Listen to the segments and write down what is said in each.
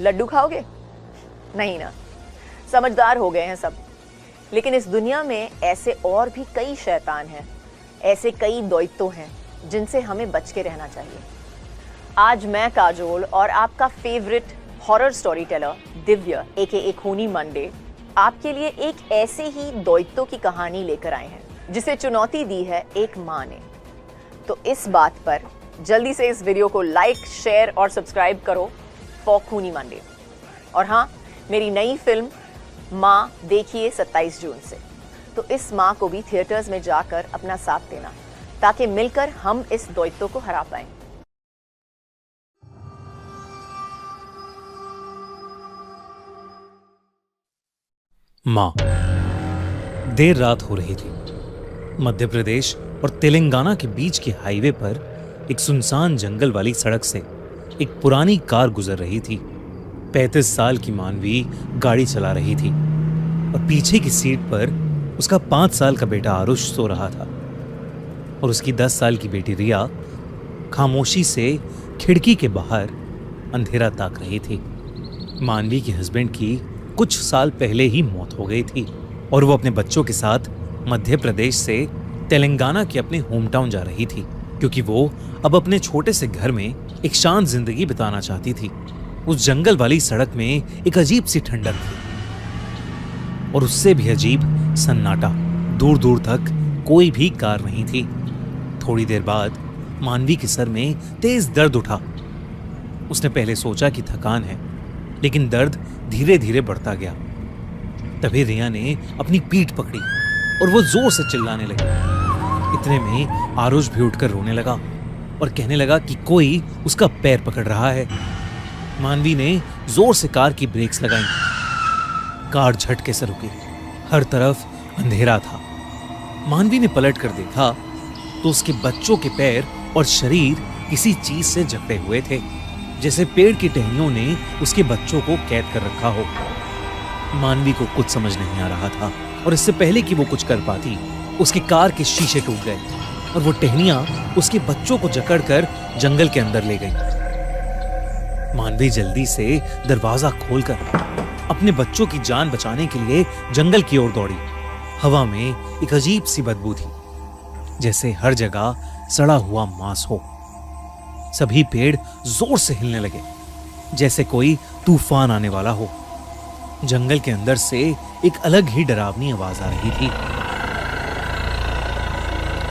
लड्डू खाओगे? नहीं ना, समझदार हो गए हैं सब। लेकिन इस दुनिया में ऐसे और भी कई शैतान हैं, ऐसे कई दैत्य हैं जिनसे हमें बच के रहना चाहिए। आज मैं काजोल और आपका favourite horror story teller Divya AKA खूनी मंडे आपके लिए एक ऐसे ही दैत्यों की कहानी लेकर आए हैं जिसे चुनौती दी है एक माँ ने। तो इस बात पर जल्दी से इस वीडियो को लाइक, शेयर और सब्सक्राइब करो फॉर खूनी मंडे। और हाँ, मेरी नई फिल्म माँ देखिए 27 जून से। तो इस माँ को भी थिएटर्स में जाकर अपना साथ देना ताकि मिलकर हम इस दैत्य को हरा पाएं। माँ। देर रात हो रही थी। मध्य प्रदेश और तेलंगाना के बीच के हाईवे पर एक सुनसान जंगल वाली सड़क से एक पुरानी कार गुजर रही थी। 35 साल की मानवी गाड़ी चला रही थी और पीछे की सीट पर उसका 5 साल का बेटा आरुष सो रहा था और उसकी 10 साल की बेटी रिया खामोशी से खिड़की के बाहर अंधेरा ताक रही थी। मानवी के हस्बैंड की कुछ साल पहले ही मौत हो गई थी और वो अपने बच्चों के साथ मध्य प्रदेश से तेलंगाना के अपने होम टाउन जा रही थी, क्योंकि वो अब अपने छोटे से घर में एक शांत जिंदगी बिताना चाहती थी। उस जंगल वाली सड़क में एक अजीब सी ठंडक थी और उससे भी अजीब सन्नाटा। दूर दूर तक कोई भी कार नहीं थी। थोड़ी देर बाद मानवी के सर में तेज दर्द उठा। उसने पहले सोचा कि थकान है, लेकिन दर्द धीरे धीरे बढ़ता गया। तभी रिया ने अपनी पीठ पकड़ी और वो जोर से चिल्लाने लगी। इतने में आरुष भी उठकर रोने लगा और कहने लगा कि कोई उसका पैर पकड़ रहा है। मानवी ने जोर से कार की ब्रेक्स लगाई। कार झटके से रुकी। हर तरफ अंधेरा था। मानवी ने पलट कर देखा तो उसके बच्चों के पैर और शरीर किसी चीज से जकड़े हुए थे, जैसे पेड़ की टहनियों ने उसके बच्चों को कैद कर रखा हो। मानवी को कुछ समझ नहीं आ रहा था और इससे पहले कि वो कुछ कर पाती, उसकी कार के शीशे टूट गए और वो टहनियां उसके बच्चों को जकड़कर जंगल के अंदर ले गईं। मानवी जल्दी से दरवाजा खोलकर अपने बच्चों की जान बचाने के लिए जंगल की ओर दौड़ी। हवा में एक अजीब सी बदबू थी, जैसे हर जगह सड़ा हुआ मांस हो। सभी पेड़ जोर से हिलने लगे, जैसे कोई तूफान आने वाला हो। जंगल के अंदर से एक अलग ही डरावनी आवाज आ रही थी,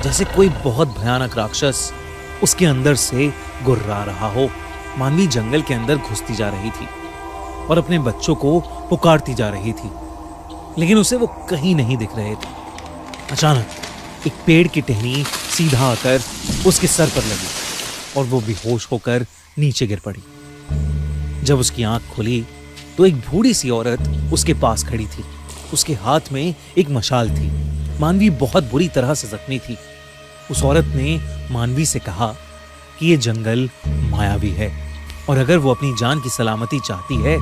जैसे कोई बहुत भयानक राक्षस उसके अंदर से गुर्रा रहा हो। मानवी जंगल के अंदर घुसती जा रही थी और अपने बच्चों को पुकारती जा रही थी, लेकिन उसे वो कहीं नहीं दिख रहे थे। अचानक एक पेड़ की टहनी सीधा आकर उसके सर पर लगी और वो बेहोश होकर नीचे गिर पड़ी। जब उसकी आंख खुली तो एक बूढ़ी सी औरत उसके पास खड़ी थी। उसके हाथ में एक मशाल थी। मानवी बहुत बुरी तरह से जख्मी थी। उस औरत ने मानवी से कहा कि ये जंगल मायावी है और अगर वो अपनी जान की सलामती चाहती है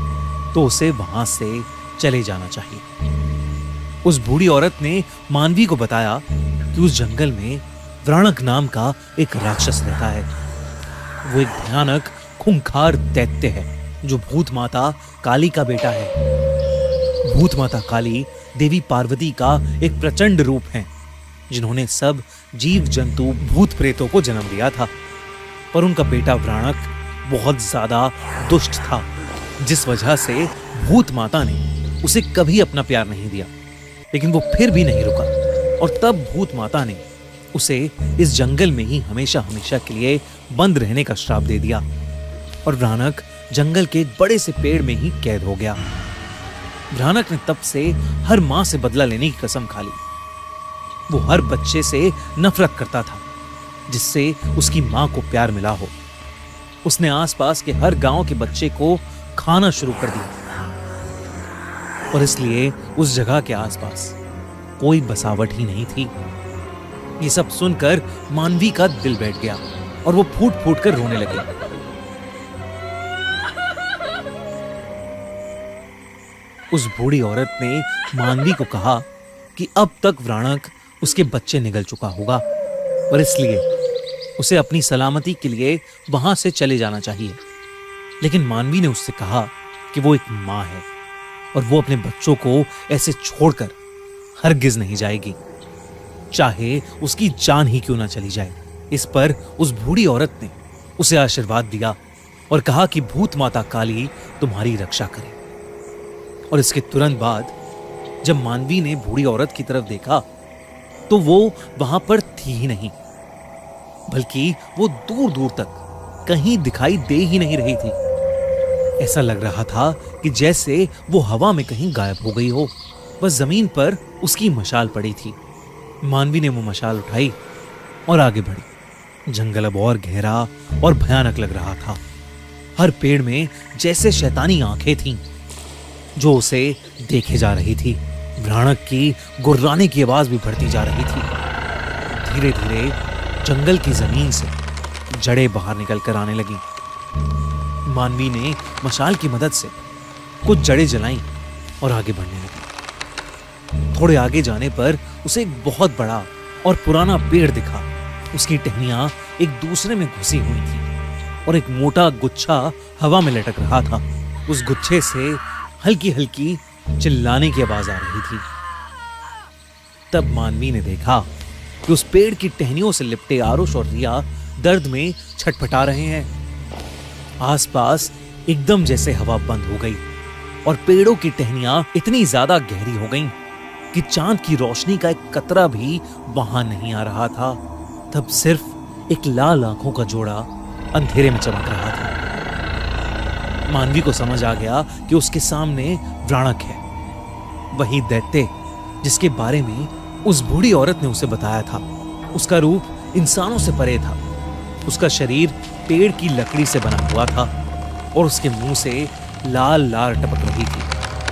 तो उसे वहां से चले जाना चाहिए। उस बूढ़ी औरत ने मानवी को बताया कि उस जंगल में व्राणक नाम का एक राक्षस रहता है। वो एक भयानक खूंखार दैत्य है जो भूत माता काली का बेटा है। भूत माता काली देवी पार्वती का एक प्रचंड रूप है, जिन्होंने सब जीव जंतु भूत प्रेतों को जन्म दिया था। पर उनका बेटा व्राणक बहुत ज्यादा दुष्ट था, जिस वजह से भूत माता ने उसे कभी अपना प्यार नहीं दिया। लेकिन वो फिर भी नहीं रुका और तब भूत माता ने उसे इस जंगल में ही हमेशा हमेशा के लिए बंद रहने का श्राप दे दिया और व्राणक जंगल के एक बड़े से पेड़ में ही कैद हो गया। व्राणक ने तब से हर मां से बदला लेने की कसम खा ली। वो हर बच्चे से नफरत करता था जिससे उसकी मां को प्यार मिला हो। उसने आसपास के हर गांव के बच्चे को खाना शुरू कर दिया और इसलिए उस जगह के आसपास कोई बसावट ही नहीं थी। ये सब सुनकर मानवी का दिल बैठ गया और वो फूट फूट कर रोने लगी। उस बूढ़ी औरत ने मानवी को कहा कि अब तक व्राणक उसके बच्चे निगल चुका होगा और इसलिए उसे अपनी सलामती के लिए वहां से चले जाना चाहिए। लेकिन मानवी ने उससे कहा कि वो एक माँ है और वो अपने बच्चों को ऐसे छोड़कर हरगिज नहीं जाएगी, चाहे उसकी जान ही क्यों ना चली जाए। इस पर उस बूढ़ी औरत ने उसे आशीर्वाद दिया और कहा कि भूत माता काली तुम्हारी रक्षा करे। और इसके तुरंत बाद जब मानवी ने बूढ़ी औरत की तरफ देखा तो वो वहां पर थी ही नहीं, बल्कि वो दूर दूर तक कहीं दिखाई दे ही नहीं रही थी। ऐसा लग रहा था कि जैसे वो हवा में कहीं गायब हो गई हो। बस जमीन पर उसकी मशाल पड़ी थी। मानवी ने वो मशाल उठाई और आगे बढ़ी। जंगल अब और गहरा और भयानक लग रहा था। हर पेड़ में जैसे शैतानी आंखें थीं जो उसे देखे जा रही थी। भ्राणक की गुर्राने की आवाज भी बढ़ती जा रही थी। धीरे धीरे जंगल की जमीन से जड़ें बाहर निकल कर आने लगी। मानवी ने मशाल की मदद से कुछ जड़ें जलाईं और आगे बढ़ने लगी। थोड़े आगे जाने पर उसे एक बहुत बड़ा और पुराना पेड़ दिखा। उसकी टहनियां एक दूसरे में घुसी हुई थी और एक मोटा गुच्छा हवा में लटक रहा था। उस गुच्छे से हल्की हल्की चिल्लाने की आवाज आ रही थी। तब मानवी ने देखा कि उस पेड़ की टहनियों से लिपटे आरुष और रिया दर्द में छटपटा रहे हैं। आसपास एकदम जैसे हवा बंद हो गई और पेड़ों की टहनियां इतनी ज्यादा गहरी हो गईं कि चांद की रोशनी का एक कतरा भी वहां नहीं आ रहा था। तब सिर्फ एक लाल आंखों का जोड़ा अंधेरे में चमक रहा था। मानवी को समझ आ गया कि उसके सामने व्राणक है, वही दैत्य जिसके बारे में उस बूढ़ी औरत ने उसे बताया था। उसका रूप इंसानों से परे था। उसका शरीर पेड़ की लकड़ी से बना हुआ था और उसके मुंह से लाल लाल टपक रही थी।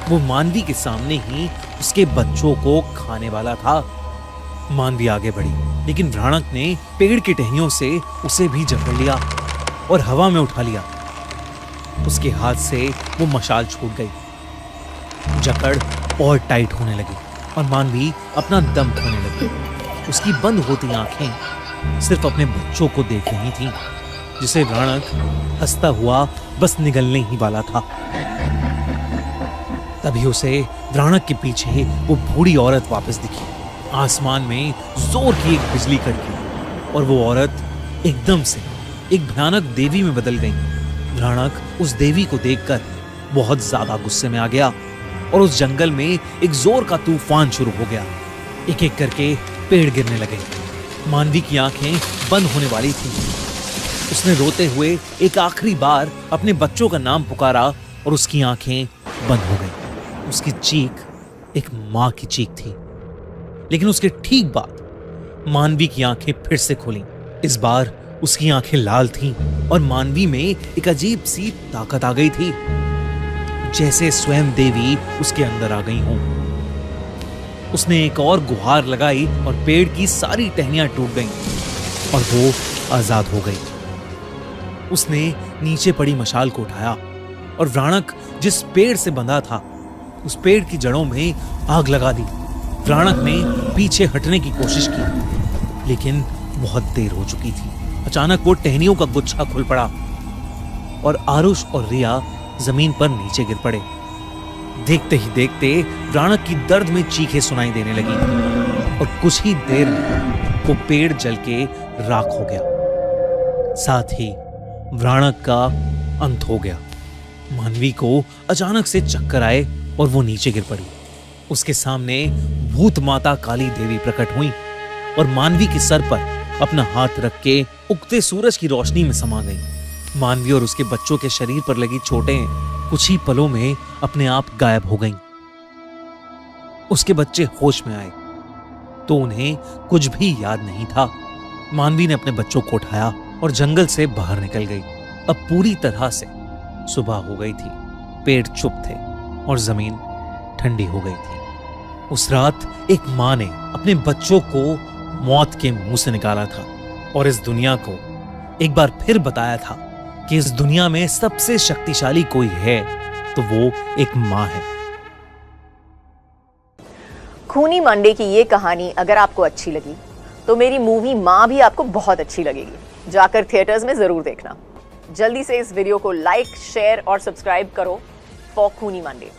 वो मानवी के सामने ही उसके बच्चों को खाने वाला था। मानवी आगे बढ़ी, लेकिन व्राणक ने पेड़ की टहनियों से उसे भी जकड़ लिया और हवा में उठा लिया। उसके हाथ से वो मशाल छूट गई। जकड़ और टाइट होने लगी और मानवी अपना दम खोने लगी। उसकी बंद होती आंखें सिर्फ अपने बच्चों को देख रही थीं, जिसे व्राणक हंसता हुआ बस निगलने ही वाला था। तभी उसे व्राणक के पीछे वो बूढ़ी औरत वापस दिखी। आसमान में जोर की एक बिजली कड़की और वो औरत एकदम से एक भयानक देवी में बदल गई। व्राणक उस देवी को देखकर बहुत ज्यादा गुस्से में आ गया और उस जंगल में एक जोर का तूफान शुरू हो गया। एक एक करके पेड़ गिरने लगे। मानवी की आंखें बंद होने वाली थी। उसने रोते हुए एक आखिरी बार अपने बच्चों का नाम पुकारा और उसकी आंखें बंद हो गई। उसकी चीख एक मां की चीख थी। लेकिन उसके ठीक बाद मानवी की आंखें फिर से खुली। इस बार उसकी आंखें लाल थीं और मानवी में एक अजीब सी ताकत आ गई थी, जैसे स्वयं देवी उसके अंदर आ गई हों। उसने एक और गुहार लगाई और पेड़ की सारी टहनियां टूट गईं और वो आजाद हो गई। उसने नीचे पड़ी मशाल को उठाया और व्राणक जिस पेड़ से बंधा था उस पेड़ की जड़ों में आग लगा दी। व्राणक ने पीछे हटने की कोशिश की, लेकिन बहुत देर हो चुकी थी। अचानक वो टहनियों का गुच्छा खुल पड़ा और आरुष और रिया जमीन पर नीचे गिर पड़े। देखते ही देखते व्राणक की दर्द में चीखें सुनाई देने लगी और कुछ ही देर में वो पेड़ जल के राख हो गया। साथ ही व्राणक का अंत हो गया। मानवी को अचानक से चक्कर आए और वो नीचे गिर पड़ी। उसके सामने भूत माता काली देवी प्रकट हुई और मानवी के सर पर अपना हाथ रख के उगते सूरज की रोशनी में समा गई। मानवी और उसके बच्चों के शरीर पर लगी चोटें कुछ ही पलों में अपने आप गायब हो गईं। उसके बच्चे होश में आए तो उन्हें कुछ भी याद नहीं था। मानवी ने अपने बच्चों को उठाया और जंगल से बाहर निकल गई। अब पूरी तरह से सुबह हो गई थी। पेड़ चुप थे और जमीन ठंडी हो गई थी। उस रात एक मां ने अपने बच्चों को मौत के मुंह से निकाला था और इस दुनिया को एक बार फिर बताया था कि इस दुनिया में सबसे शक्तिशाली कोई है तो वो एक मां है। खूनी मंडे की ये कहानी अगर आपको अच्छी लगी तो मेरी मूवी मां भी आपको बहुत अच्छी लगेगी। जाकर थिएटर्स में जरूर देखना। जल्दी से इस वीडियो को लाइक, शेयर और सब्सक्राइब करो फॉर खूनी मंडे।